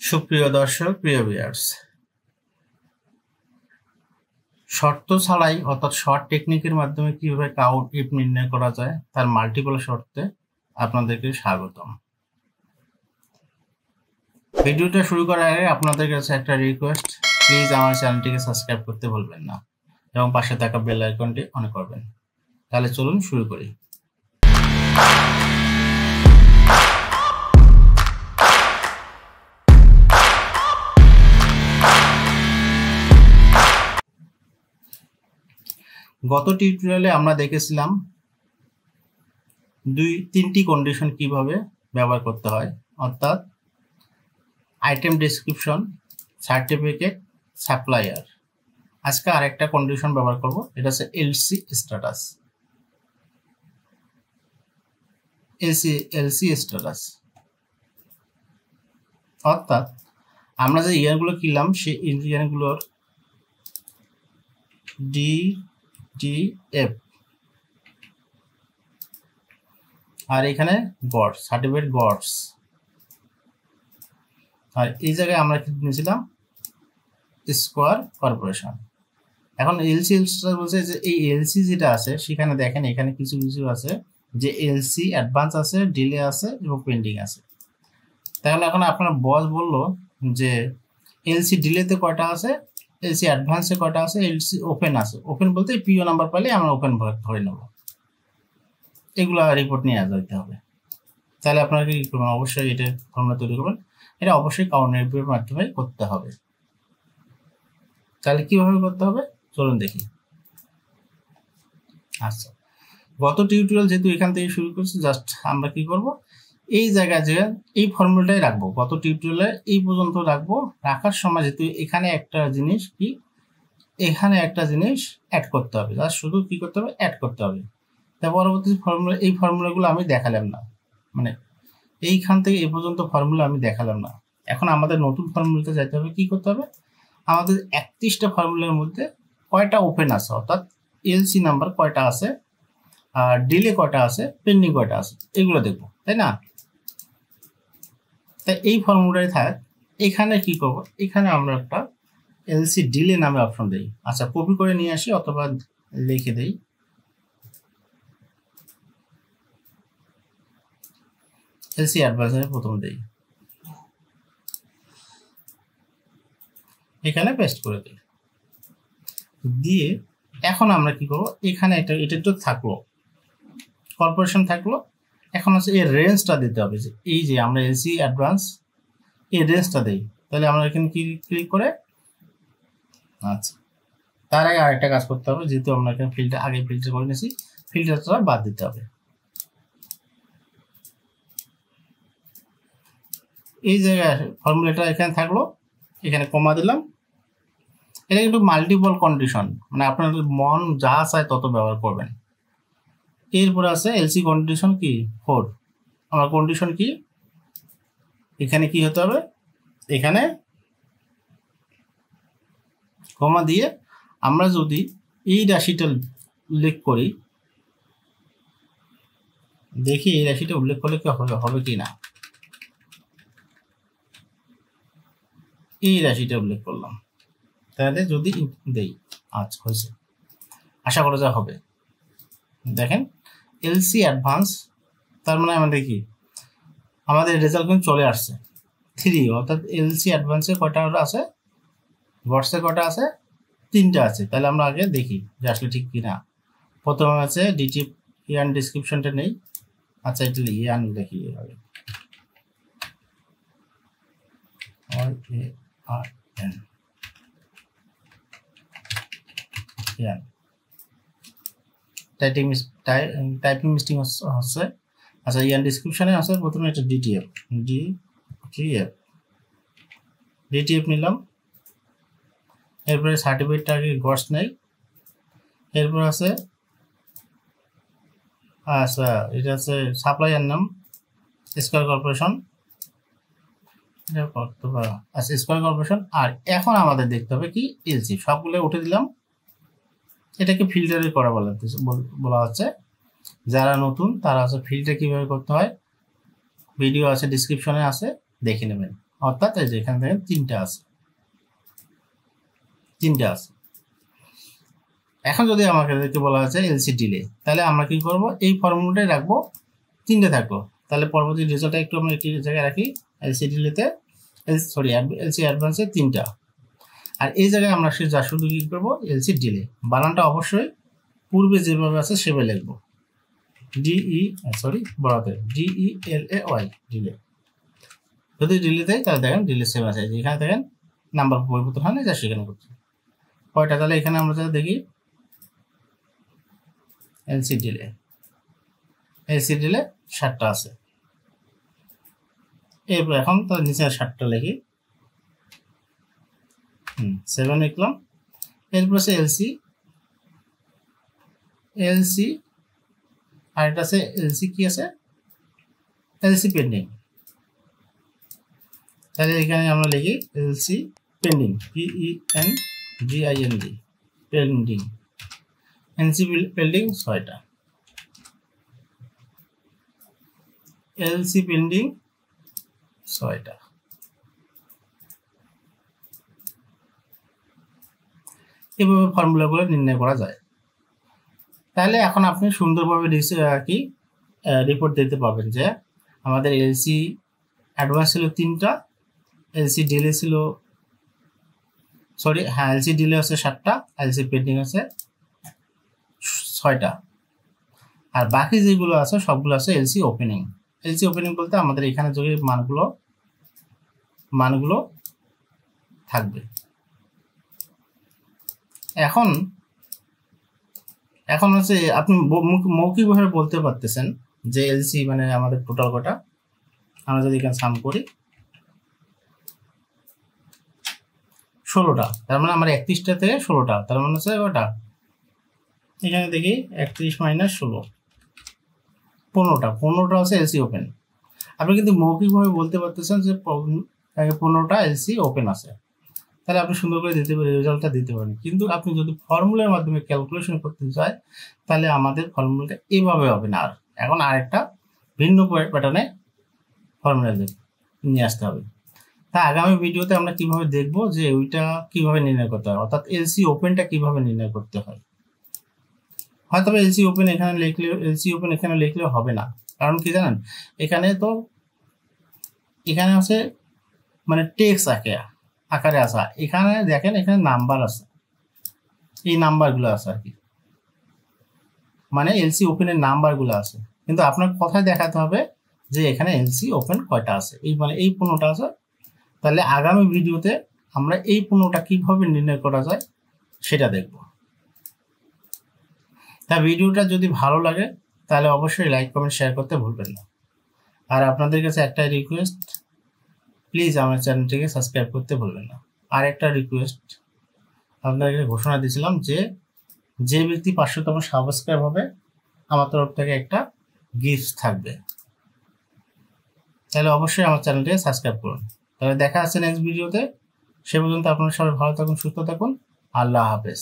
সুপ্রিয় দর্শক, প্রিয় ভিউয়ার্স, শর্ত ছাড়াই অর্থাৎ শর্ট টেকনিকের মাধ্যমে কিভাবে কাউন্ট ইফ নির্ণয় করা যায় তার মাল্টিপল শর্তে আপনাদেরকে স্বাগতম। ভিডিওটা শুরু করার আগে আপনাদের কাছে একটা রিকোয়েস্ট, প্লিজ আমার চ্যানেলটিকে সাবস্ক্রাইব করতে ভুলবেন না এবং পাশে থাকা বেল আইকনটি অন করবেন। তাহলে চলুন শুরু করি। গত টিউটোরিয়ালে আমরা দেখেছিলাম তিনটি কন্ডিশন কিভাবে ব্যবহার করতে হয়, অর্থাৎ আইটেম ডেসক্রিপশন, সার্টিফিকেট, সাপ্লায়ার। আজকে আরেকটা কন্ডিশন ব্যবহার করব, এটা হচ্ছে এলসি স্ট্যাটাস। এলসি স্ট্যাটাস অর্থাৎ আমরা যে ইয়ারগুলো কিনলাম সেই ইয়ারগুলোর ডিটিএফ আর এখানে গডস, সার্টিফিকেট গডস। আর এই জায়গায় আমরা কি নিয়েছিলাম? Square corporation. এখন এলসি বলছে যে এই এলসি যেটা আছে সেখানে দেখেন এখানে কিছু কিছু আছে যে এলসি অ্যাডভান্স আছে, ডিলে আছে এবং পেন্ডিং আছে। তাহলে এখন আপনার বস বললো যে এলসি ডিলেতে কয়টা আছে, এলসি অ্যাডভান্সে কয়টা আছে, এলসি ওপেন আছে। ওপেন বলতে পিও নাম্বার পাইলে আমরা ওপেন ধরে নেব। এগুলা রিপোর্ট নিয়ে যেতে হবে। তাহলে আপনারা কি করবেন? অবশ্যই এটা ফর্মুলা তৈরি করবেন। এটা অবশ্যই কাউন্ট এর মাধ্যমে করতে হবে। তাহলে কিভাবে করতে হবে চলুন দেখি। আচ্ছা, গত টিউটোরিয়াল যেহেতু এখান থেকে শুরু করছি, জাস্ট আমরা কি করব, এই জায়গায় যে এই ফর্মুলাটাই রাখবো। গত টিউটোরিয়ালে এই পর্যন্ত রাখবো। রাখার সময় যেহেতু এখানে একটা জিনিস কি, এখানে একটা জিনিস অ্যাড করতে হবে। জাস্ট শুধু কি করতে হবে, অ্যাড করতে হবে। তা পরবর্তী ফর্মুলা, এই ফর্মুলাগুলো আমি দেখালাম না, মানে এইখান থেকে এই পর্যন্ত ফর্মুলা আমি দেখালাম না। এখন আমাদের নতুন ফর্মুলাতে যাইতে হবে। কি করতে হবে? আমাদের 31টা ফর্মুলার মধ্যে কয়টা ওপেন আছে, অর্থাৎ এলসি নাম্বার কয়টা আছে, আর ডিলে কয়টা আছে, পেন্ডিং কয়টা আছে, এগুলো দেখবো, তাই না? তাই এই ফর্মুলায় থাক। এখানে কি করব, এখানে আমরা একটা এলসি ডিলে নামে অপশন দেই। আচ্ছা, কপি করে নিয়ে আসি অথবা লিখে দেই। এলসি অ্যাডভান্সে প্রথম দেই, এখানে পেস্ট করে দিই। দিয়ে এখন আমরা কি করব, এখানে এটা তো থাকলো, কর্পোরেশন থাকলো। এখন হচ্ছে এই রেঞ্জটা দিতে হবে, যে এই যে আমরা এলসি অ্যাডভান্স এই রেঞ্জটা দেই। তাহলে আমরা এখানে কি ক্লিক করে, আচ্ছা, তার আগে আরেকটা কাজ করতে হবে। যেহেতু আমরা এখানে ফিল্টার আগে ফিল্টার করে নিয়েছি, ফিল্টারটা বাদ দিতে হবে। এই জায়গায় ফর্মুলাটা এখানে থাকলো, এখানে কমা দিলাম। এটা কিন্তু মাল্টিপল কন্ডিশন, মানে আপনাদের মন যা চায় তত ব্যবহার করবেন। এরপর আছে এলসি কন্ডিশন কি 4। আমার কন্ডিশন কি, এখানে কি হতে হবে, এখানে কমা দিয়ে আমরা যদি এই রাশিটা উল্লেখ করি, দেখি এই রাশিটা উল্লেখ করলে কি হবে কি না। এই রাশিটা উল্লেখ করলাম, তাহলে যদি দেই, আচ্ছা হয়েছে, আশা করা যা হবে। দেখেন এলসি অ্যাডভান্স, তার মানে আমাদের কি, আমাদের রেজাল্ট কিন্তু চলে আসছে 3, অর্থাৎ এলসি অ্যাডভান্সে কয়টা আছে, গডসে কয়টা আছে, 3টা আছে। তাহলে আমরা আগে দেখি যে আসলে ঠিক কিনা। প্রথমে আছে ডিটিএফ ইয়ান ডিসক্রিপশনটা নেই। আচ্ছা, এটা ইয়ান দেখি, এভাবে টাইপিং মিস্টেক হচ্ছে। আচ্ছা, ইয়ান ডিসক্রিপশনে আছে প্রথমে এটা ডিটিএফ নিলাম। এরপরে সার্টিফিকেটটা আগে গডস নেই। এরপর আছে, আচ্ছা, এটা আছে সাপ্লাইয়ার নাম স্কয়ার কর্পোরেশন, আচ্ছা স্কয়ার কর্পোরেশন। আর এখন আমাদের দেখতে হবে কি, এলসি সবগুলো উঠে দিলাম। এটাকে ফিল্টারে করা বলা হচ্ছে। যারা নতুন তারা আছে ফিল্টার কিভাবে করতে হয় ভিডিও আছে, ডিসক্রিপশনে আছে, দেখে নেবেন। অর্থাৎ এই যে এখানে দেখেন তিনটা আছে। এখন যদি আমাদেরকে বলা হয়েছে এলসি ডিলে, তাহলে আমরা কি করব, এই ফর্মুলাটাই রাখবো, তিনটে থাকবো। তাহলে পরবর্তী রেজাল্টটা একটু আমরা একটি জায়গায় রাখি, এলসি ডিলেতে এলসি অ্যাডভান্সে তিনটা, আর এই জায়গায় আমরা যা শুধু কি করবো এলসি ডিলে। বানানটা অবশ্যই পূর্বে যেভাবে আছে সেভাবে লিখবো, DELAY ডিলে। যদি ডিলে দেয় তাহলে দেখেন ডিলে সেভ আছে, এখানে দেখেন নাম্বার পরিবর্তন হয় না, যা সেখানে করছে কয়টা। তাহলে এখানে আমরা যা দেখি এলসি ডিলে 7টা আছে। এরপর এখন তার নিচে 7টা লিখি, 7 লিখলাম। এরপর আছে এলসি আর এটা আছে এলসি কি আছে, এলসি পেন্ডিং। তাহলে এখানে আমরা লিখি LC pending, PENDING pending, LC pending 6টা, এলসি পেন্ডিং 6টা। এভাবে ফর্মুলাগুলো নির্ণয় করা যায়। তাহলে এখন আপনি সুন্দরভাবে কি রিপোর্ট দিতে পারবেন যে আমাদের এলসি অ্যাডভান্স ছিল 3টা, এলসি ডিলে ছিল এলসি ডিলে আছে 7টা, এলসি পেন্ডিং আছে 6টা, আর বাকি যেগুলো আছে সবগুলো আছে এলসি ওপেনিং। এলসি ওপেনিং বলতে আমাদের এখানে যে মানগুলো থাকবে। এখন হচ্ছে আপনি মৌখিকভাবে বলতে পারতেছেন যে এলসি মানে আমাদের টোটাল কটা। আমরা যদি এখানে সাম করি 16টা, তার মানে আমার 31টা থেকে 16টা, তার মানে হচ্ছে কটা, এখানে দেখি 31 - 16, 15টা হচ্ছে এলসি ওপেন। আপনি কিন্তু মৌখিকভাবে বলতে পারতেছেন যে 15টা এলসি ওপেন আছে, তাহলে আপনি সুন্দর করে রেজাল্টটা দিতে পারেন। কিন্তু আপনি যদি ফর্মুলার মাধ্যমে ক্যালকুলেশন করতে চাই তাহলে আমাদের ফর্মুলাটা এভাবে হবে না, আর এখন আরেকটা ভিন্ন প্যাটার্নে ফর্মুলা নিয়ে আসতে হবে। তা আগামী ভিডিওতে আমরা কিভাবে দেখব যে ওইটা কিভাবে নির্ণয় করতে হয়, অর্থাৎ এলসি ওপেনটা কিভাবে নির্ণয় করতে হয়। হয়তো এলসি ওপেন এখানে লিখলেও হবে না, কারণ কি জানেন, এখানে আছে মানে টেক্সট আকারে আসা, এখানে দেখেন এখানে নাম্বার আছে, এই নাম্বারগুলো আছে আর কি, মানে এলসি ওপেনের নাম্বারগুলো আছে। কিন্তু আপনার কথায় দেখাতে হবে যে এখানে এলসি ওপেন কয়টা আছে, এই 15টা আছে। তাহলে আগামী ভিডিওতে আমরা এই 15টা কিভাবে নির্ণয় করা যায় সেটা দেখব। তা ভিডিওটা যদি ভালো লাগে তাহলে অবশ্যই লাইক কমেন্ট শেয়ার করতে ভুলবেন না। আর আপনাদের কাছে একটা রিকোয়েস্ট, প্লিজ আমার চ্যানেলটিকে সাবস্ক্রাইব করতে ভুলবেন না। আর একটা রিকোয়েস্ট, আপনাদেরকে ঘোষণা দিয়েছিলাম যে ব্যক্তি 500তম সাবস্ক্রাইব হবে আমার তরফ থেকে একটা গিফট থাকবে। তাহলে অবশ্যই আমার চ্যানেলটিকে সাবস্ক্রাইব করুন। তাহলে দেখা হচ্ছে নেক্সট ভিডিওতে। সে পর্যন্ত আপনারা সবাই ভালো থাকুন, সুস্থ থাকুন। আল্লাহ হাফেজ।